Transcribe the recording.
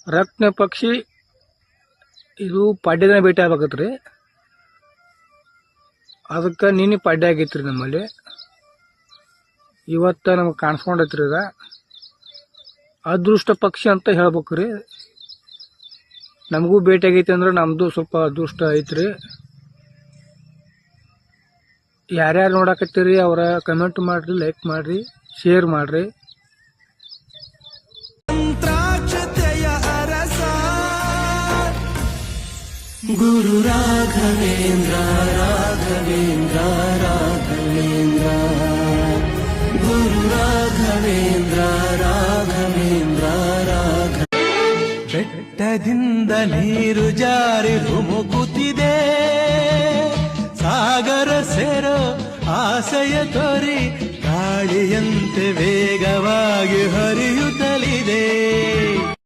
ರತ್ನ ಪಕ್ಷಿ ಇದು ಪಾಡ್ಯದ ಭೇಟಿ ಆಗ್ಬೇಕತ್ರಿ. ಅದಕ್ಕೆ ನಿನ್ನೆ ಪಾಡ್ಯ ಆಗೈತ್ರಿ ನಮ್ಮಲ್ಲಿ. ಇವತ್ತು ನಮ್ಗೆ ಕಾಣಿಸ್ಕೊಂಡೈತ್ರಿ. ಇದ ಅದೃಷ್ಟ ಪಕ್ಷಿ ಅಂತ ಹೇಳ್ಬೇಕ್ರಿ. ನಮಗೂ ಭೇಟಿ ಆಗೈತಿ ಅಂದ್ರೆ ನಮ್ದು ಸ್ವಲ್ಪ ಅದೃಷ್ಟ ಐತ್ರಿ. ಯಾರ್ಯಾರು ನೋಡಕತ್ತೀರಿ ಅವರ ಕಮೆಂಟ್ ಮಾಡ್ರಿ, ಲೈಕ್ ಮಾಡ್ರಿ, ಶೇರ್ ಮಾಡ್ರಿ. ಗುರು ರಾಘವೇಂದ್ರ ರಾಘವೇಂದ್ರ ರಾಘವೇಂದ್ರ ಗುರು ರಾಘವೇಂದ್ರ ರಾಘವೇಂದ್ರ ರಾಘ. ಬೆಟ್ಟದಿಂದ ನೀರು ಜಾರಿ ಧುಮುಕುತ್ತಿದೆ, ಸಾಗರ ಸೇರೋ ಆಸೆಯ ತೋರಿ ಗಾಳಿಯಂತೆ ವೇಗವಾಗಿ ಹರಿಯುತ್ತಲಿದೆ.